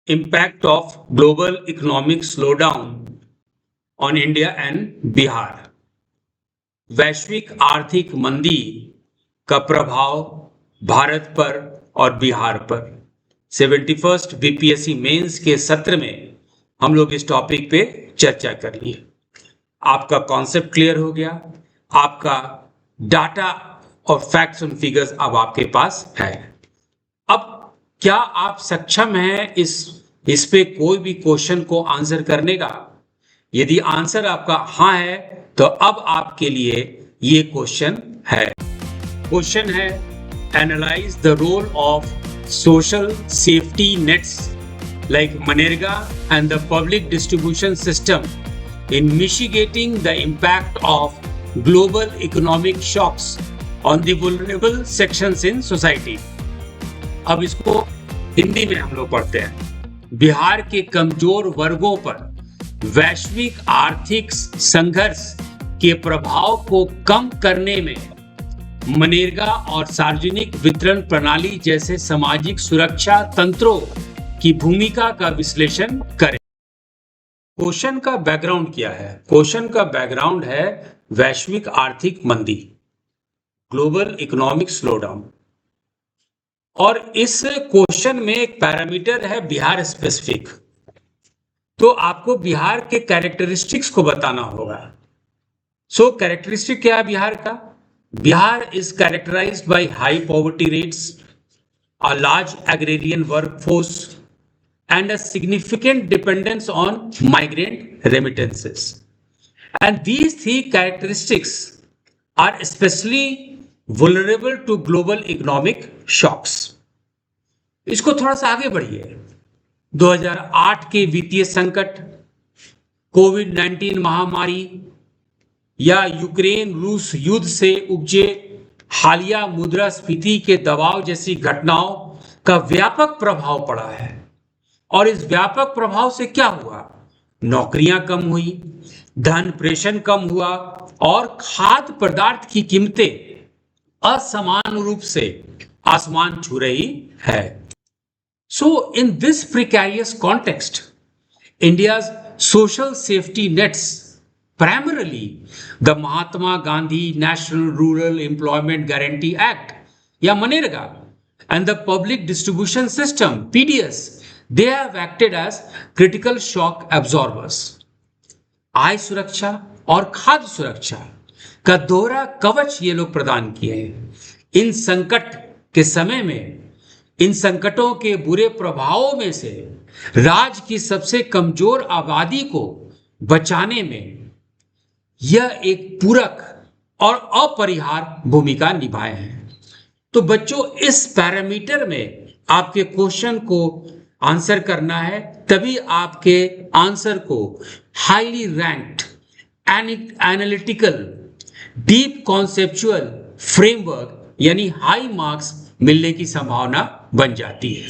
Impact of global economic slowdown on India and Bihar। वैश्विक आर्थिक मंदी का प्रभाव भारत पर और बिहार पर। 71st बीपीएससी मेंस के सत्र में हम लोग इस टॉपिक पे चर्चा कर लिए। आपका कॉन्सेप्ट क्लियर हो गया, आपका डाटा और फैक्ट्स एंड फिगर्स अब आपके पास है। अब क्या आप सक्षम हैं इस पे कोई भी क्वेश्चन को आंसर करने का? यदि आंसर आपका हाँ है तो अब आपके लिए ये क्वेश्चन है। क्वेश्चन है, analyse the role of social safety nets like मनरेगा and the public distribution system in mitigating the impact of global economic shocks on the vulnerable sections in society. अब इसको हिंदी में हम लोग पढ़ते हैं। बिहार के कमजोर वर्गों पर वैश्विक आर्थिक संघर्ष के प्रभाव को कम करने में मनरेगा और सार्वजनिक वितरण प्रणाली जैसे सामाजिक सुरक्षा तंत्रों की भूमिका का विश्लेषण करें। क्वेश्चन का बैकग्राउंड क्या है? क्वेश्चन का बैकग्राउंड है वैश्विक आर्थिक मंदी, ग्लोबल इकोनॉमिक स्लोडाउन। और इस क्वेश्चन में एक पैरामीटर है बिहार स्पेसिफिक, तो आपको बिहार के कैरेक्टरिस्टिक्स को बताना होगा। सो कैरेक्टरिस्टिक क्या है बिहार का? Bihar is characterised by high poverty rates, a large agrarian workforce and a significant dependence on migrant remittances. And these three characteristics are especially vulnerable to global economic shocks. इसको थोड़ा सा आगे बढ़िए। 2008 के वित्तीय संकट, कोविड-19 महामारी या यूक्रेन रूस युद्ध से उपजे हालिया मुद्रास्फीति के दबाव जैसी घटनाओं का व्यापक प्रभाव पड़ा है। और इस व्यापक प्रभाव से क्या हुआ? नौकरियां कम हुई, धन प्रेषण कम हुआ और खाद्य पदार्थ की कीमतें असमान रूप से आसमान छू रही है। So in this precarious context, India's social safety nets, primarily the Mahatma Gandhi national rural employment guarantee act या मनरेगा and the public distribution system PDS, they have acted as critical shock absorbers। आय सुरक्षा और खाद्य सुरक्षा का दोहरा कवच ये लोग प्रदान किए हैं। इन संकट के समय में, इन संकटों के बुरे प्रभावों में से राज्य की सबसे कमजोर आबादी को बचाने में यह एक पूरक और अपरिहार्य भूमिका निभाए हैं। तो बच्चों, इस पैरामीटर में आपके क्वेश्चन को आंसर करना है, तभी आपके आंसर को highly ranked, analytical, deep conceptual framework यानी हाई मार्क्स मिलने की संभावना बन जाती है।